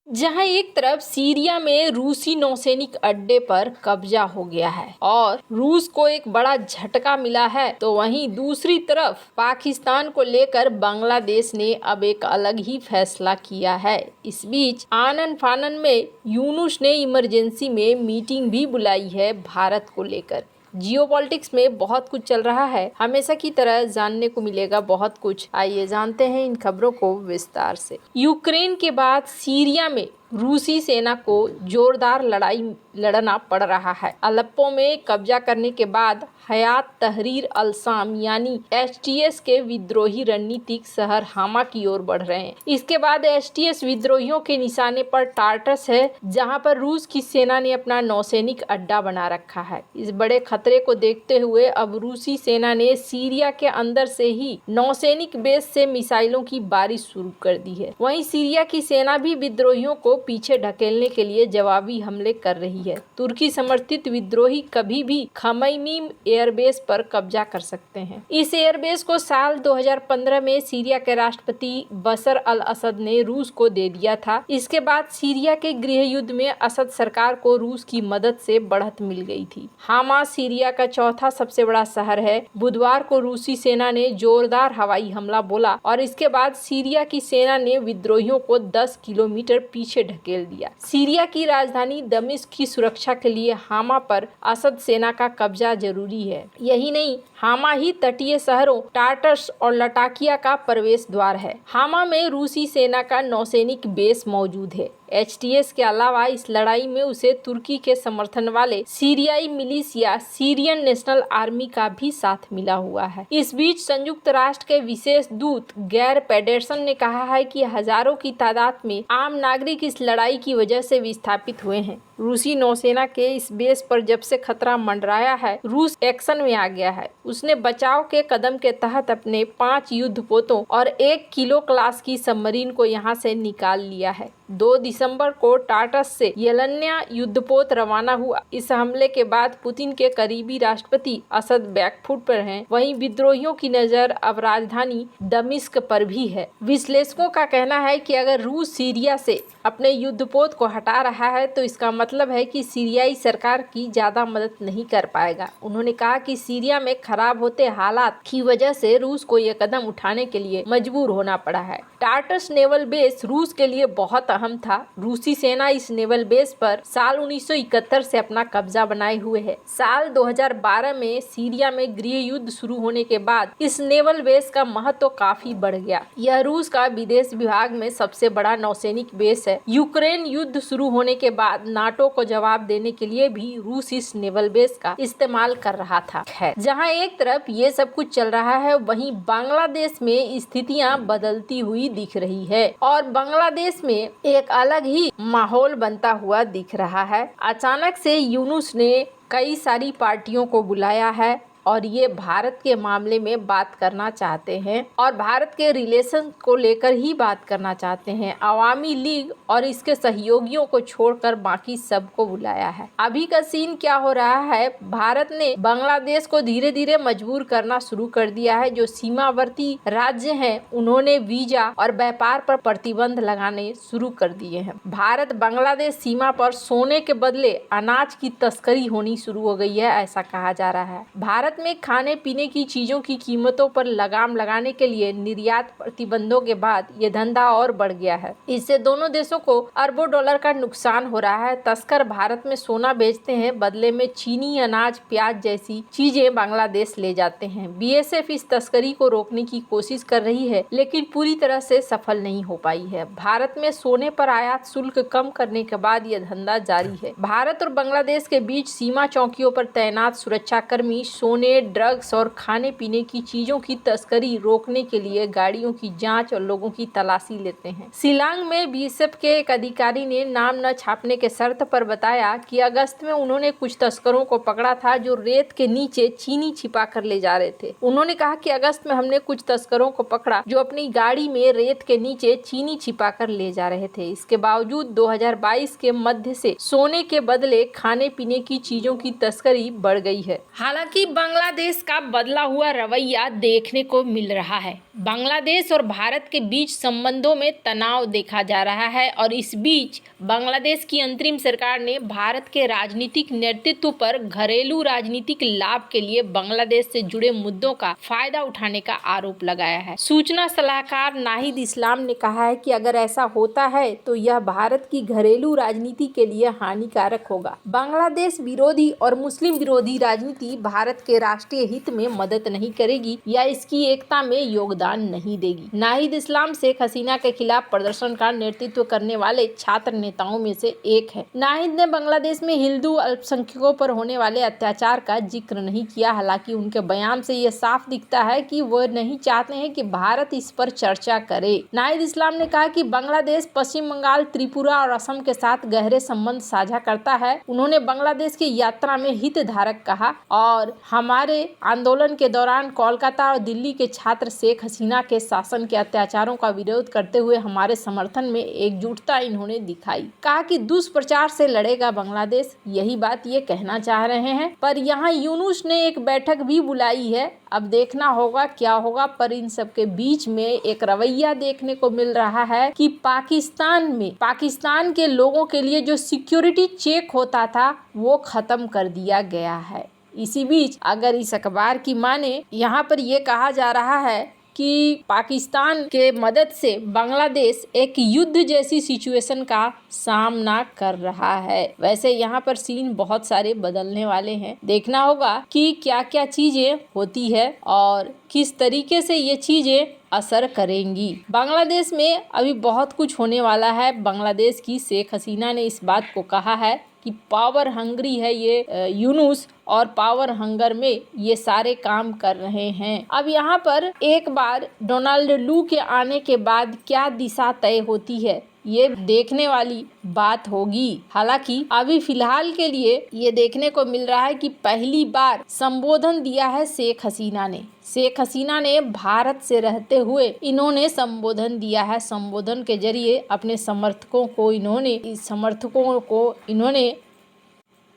जहां एक तरफ सीरिया में रूसी नौसैनिक अड्डे पर कब्जा हो गया है और रूस को एक बड़ा झटका मिला है, तो वहीं दूसरी तरफ पाकिस्तान को लेकर बांग्लादेश ने अब एक अलग ही फैसला किया है। इस बीच आनन फानन में यूनुस ने इमरजेंसी में मीटिंग भी बुलाई है भारत को लेकर। जियोपॉलिटिक्स में बहुत कुछ चल रहा है, हमेशा की तरह जानने को मिलेगा बहुत कुछ। आइए जानते हैं इन खबरों को विस्तार से। यूक्रेन के बाद सीरिया में रूसी सेना को जोरदार लड़ाई लड़ना पड़ रहा है। अलेप्पो में कब्जा करने के बाद हयात तहरीर अल शाम यानी एचटीएस के विद्रोही रणनीतिक शहर हामा की ओर बढ़ रहे हैं। इसके बाद एचटीएस विद्रोहियों के निशाने पर टार्टस है, जहां पर रूस की सेना ने अपना नौसैनिक अड्डा बना रखा है। इस बड़े खतरे को देखते हुए अब रूसी सेना ने सीरिया के अंदर से ही नौसैनिक बेस से मिसाइलों की बारिश शुरू कर दी है। वहीं सीरिया की सेना भी विद्रोहियों को पीछे ढकेलने के लिए जवाबी हमले कर रही है। तुर्की समर्थित विद्रोही कभी भी खमैनीम एयरबेस पर कब्जा कर सकते हैं। इस एयरबेस को साल 2015 में सीरिया के राष्ट्रपति बशर अल असद ने रूस को दे दिया था। इसके बाद सीरिया के गृह युद्ध में असद सरकार को रूस की मदद से बढ़त मिल गई थी। हामा सीरिया का चौथा सबसे बड़ा शहर है। बुधवार को रूसी सेना ने जोरदार हवाई हमला बोला और इसके बाद सीरिया की सेना ने विद्रोहियों को 10 किलोमीटर पीछे ढकेल दिया। सीरिया की राजधानी दमिश्क की सुरक्षा के लिए हामा पर असद सेना का कब्जा जरूरी है। यही नहीं, हामा ही तटीय शहरों टार्टस और लटाकिया का प्रवेश द्वार है। हामा में रूसी सेना का नौसैनिक बेस मौजूद है। एचटीएस के अलावा इस लड़ाई में उसे तुर्की के समर्थन वाले सीरियाई मिलिशिया सीरियन नेशनल आर्मी का भी साथ मिला हुआ है। इस बीच संयुक्त राष्ट्र के विशेष दूत गैर पेडरसन ने कहा है कि हजारों की तादाद में आम नागरिक इस लड़ाई की वजह से विस्थापित हुए हैं। रूसी नौसेना के इस बेस पर जब से खतरा मंडराया है, रूस एक्शन में आ गया है। उसने बचाव के कदम के तहत अपने 5 युद्धपोतों और 1 किलो क्लास की सबमरीन को यहां से निकाल लिया है। 2 दिसंबर को टार्टस से येलेन्या युद्धपोत रवाना हुआ। इस हमले के बाद पुतिन के करीबी राष्ट्रपति असद बैकफुट पर हैं। वहीं विद्रोहियों की नजर अब राजधानी दमिश्क पर भी है। विश्लेषकों का कहना है कि अगर रूस सीरिया से अपने युद्धपोत को हटा रहा है तो इसका मतलब है कि सीरियाई सरकार की ज्यादा मदद नहीं कर पाएगा। उन्होंने कहा कि सीरिया में खराब होते हालात की वजह से रूस को यह कदम उठाने के लिए मजबूर होना पड़ा है। टार्टस नेवल बेस रूस के लिए बहुत अहम था। रूसी सेना इस नेवल बेस पर साल 1971 से अपना कब्जा बनाए हुए है। साल 2012 में सीरिया में गृह युद्ध शुरू होने के बाद इस नेवल बेस का महत्व काफी बढ़ गया। यह रूस का विदेश विभाग में सबसे बड़ा नौसैनिक बेस है। यूक्रेन युद्ध शुरू होने के बाद नाटो को जवाब देने के लिए भी रूस इस नेवल बेस का इस्तेमाल कर रहा था। जहां एक तरफ ये सब कुछ चल रहा है, वहीं बांग्लादेश में स्थितियां बदलती हुई दिख रही है और बांग्लादेश में एक अलग ही माहौल बनता हुआ दिख रहा है। अचानक से यूनुस ने कई सारी पार्टियों को बुलाया है और ये भारत के मामले में बात करना चाहते हैं और भारत के रिलेशन को लेकर ही बात करना चाहते हैं। अवामी लीग और इसके सहयोगियों को छोड़कर बाकी सबको बुलाया है। अभी का सीन क्या हो रहा है, भारत ने बांग्लादेश को धीरे धीरे मजबूर करना शुरू कर दिया है। जो सीमावर्ती राज्य हैं, उन्होंने वीजा और व्यापार पर प्रतिबंध लगाने शुरू कर दिए हैं। भारत बांग्लादेश सीमा पर सोने के बदले अनाज की तस्करी होनी शुरू हो गई है, ऐसा कहा जा रहा है। भारत में खाने पीने की चीजों की कीमतों पर लगाम लगाने के लिए निर्यात प्रतिबंधों के बाद ये धंधा और बढ़ गया है। इससे दोनों देशों को अरबों डॉलर का नुकसान हो रहा है। तस्कर भारत में सोना बेचते हैं, बदले में चीनी, अनाज, प्याज जैसी चीजें बांग्लादेश ले जाते हैं। बीएसएफ इस तस्करी को रोकने की कोशिश कर रही है, लेकिन पूरी तरह से सफल नहीं हो पाई है। भारत में सोने पर आयात शुल्क कम करने के बाद यह धंधा जारी है। भारत और बांग्लादेश के बीच सीमा चौकियों पर तैनात सुरक्षा कर्मी सोने, ड्रग्स और खाने पीने की चीजों की तस्करी रोकने के लिए गाड़ियों की जांच और लोगों की तलाशी लेते हैं। शिलांग में बीएसएफ के एक अधिकारी ने नाम न छापने के शर्त पर बताया कि अगस्त में उन्होंने कुछ तस्करों को पकड़ा था जो रेत के नीचे चीनी छिपा कर ले जा रहे थे। उन्होंने कहा कि अगस्त में हमने कुछ तस्करों को पकड़ा जो अपनी गाड़ी में रेत के नीचे चीनी छिपा कर ले जा रहे थे। इसके बावजूद 2022 के मध्य से सोने के बदले खाने पीने की चीजों की तस्करी बढ़ गई है। हालांकि बांग्लादेश का बदला हुआ रवैया देखने को मिल रहा है। बांग्लादेश और भारत के बीच संबंधों में तनाव देखा जा रहा है और इस बीच बांग्लादेश की अंतरिम सरकार ने भारत के राजनीतिक नेतृत्व पर घरेलू राजनीतिक लाभ के लिए बांग्लादेश से जुड़े मुद्दों का फायदा उठाने का आरोप लगाया है। सूचना सलाहकार नाहिद इस्लाम ने कहा है कि अगर ऐसा होता है तो यह भारत की घरेलू राजनीति के लिए हानिकारक होगा। बांग्लादेश विरोधी और मुस्लिम विरोधी राजनीति भारत के राष्ट्रीय हित में मदद नहीं करेगी या इसकी एकता में योगदान नहीं देगी। नाहिद इस्लाम शेख हसीना के खिलाफ प्रदर्शन का नेतृत्व करने वाले छात्र नेताओं में से एक है। नाहिद ने बांग्लादेश में हिंदू अल्पसंख्यकों पर होने वाले अत्याचार का जिक्र नहीं किया। हालांकि उनके बयान से यह साफ दिखता है कि वह नहीं चाहते हैं कि भारत इस पर चर्चा करे। नाहिद इस्लाम ने कहा कि बांग्लादेश पश्चिम बंगाल, त्रिपुरा और असम के साथ गहरे संबंध साझा करता है। उन्होंने बांग्लादेश की यात्रा में हितधारक कहा और हमारे आंदोलन के दौरान कोलकाता और दिल्ली के छात्र शेख हसीना के शासन के अत्याचारों का विरोध करते हुए हमारे समर्थन में एकजुटता इन्होंने दिखाई। कहा कि दुष्प्रचार से लड़ेगा बांग्लादेश, यही बात ये कहना चाह रहे हैं। पर यहाँ यूनुस ने एक बैठक भी बुलाई है, अब देखना होगा क्या होगा। पर इन सब के बीच में एक रवैया देखने को मिल रहा है कि पाकिस्तान के लोगों के लिए जो सिक्योरिटी चेक होता था वो खत्म कर दिया गया है। इसी बीच अगर इस अखबार की माने, यहाँ पर ये कहा जा रहा है कि पाकिस्तान के मदद से बांग्लादेश एक युद्ध जैसी सिचुएशन का सामना कर रहा है। वैसे यहाँ पर सीन बहुत सारे बदलने वाले हैं। देखना होगा कि क्या क्या चीजें होती है और किस तरीके से ये चीजें असर करेंगी। बांग्लादेश में अभी बहुत कुछ होने वाला है। बांग्लादेश की शेख हसीना ने इस बात को कहा है कि पावर हंग्री है ये यूनुस और पावर हंगर में ये सारे काम कर रहे हैं। अब यहाँ पर एक बार डोनाल्ड लू के आने के बाद क्या दिशा तय होती है ये देखने वाली बात होगी। हालांकि अभी फिलहाल के लिए ये देखने को मिल रहा है कि पहली बार संबोधन दिया है शेख हसीना ने। शेख हसीना ने भारत से रहते हुए इन्होंने संबोधन दिया है। संबोधन के जरिए अपने समर्थकों को इन्होंने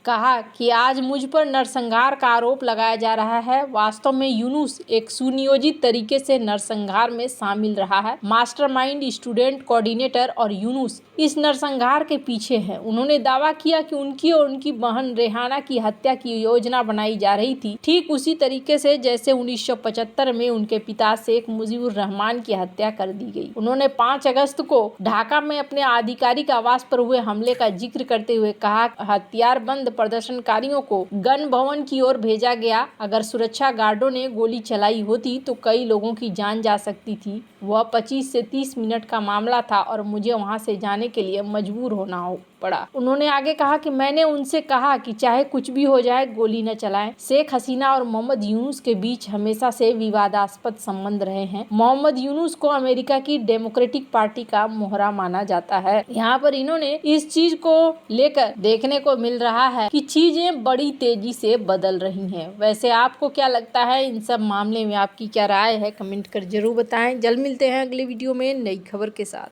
कहा कि आज मुझ पर नरसंहार का आरोप लगाया जा रहा है। वास्तव में यूनुस एक सुनियोजित तरीके से नरसंहार में शामिल रहा है। मास्टरमाइंड, स्टूडेंट कोऑर्डिनेटर और यूनुस इस नरसंहार के पीछे हैं। उन्होंने दावा किया कि उनकी और उनकी बहन रेहाना की हत्या की योजना बनाई जा रही थी, ठीक उसी तरीके से जैसे 1975 में उनके पिता शेख मुजीबुर रहमान की हत्या कर दी गई। उन्होंने 5 अगस्त को ढाका में अपने आधिकारिक आवास पर हुए हमले का जिक्र करते हुए कहा, हथियारबंद प्रदर्शनकारियों को गन भवन की ओर भेजा गया। अगर सुरक्षा गार्डों ने गोली चलाई होती तो कई लोगों की जान जा सकती थी। वह 25 से 30 मिनट का मामला था और मुझे वहां से जाने के लिए मजबूर होना पड़ा। उन्होंने आगे कहा कि मैंने उनसे कहा कि चाहे कुछ भी हो जाए गोली न चलाएं। शेख हसीना और मोहम्मद यूनुस के बीच हमेशा से विवादास्पद संबंध रहे हैं। मोहम्मद यूनुस को अमेरिका की डेमोक्रेटिक पार्टी का मोहरा माना जाता है। यहाँ पर इन्होंने इस चीज को लेकर देखने को मिल रहा है कि चीजें बड़ी तेजी से बदल रही हैं। वैसे आपको क्या लगता है इन सब मामले में, आपकी क्या राय है, कमेंट कर जरूर बताएं। जल्द मिलते हैं अगले वीडियो में नई खबर के साथ।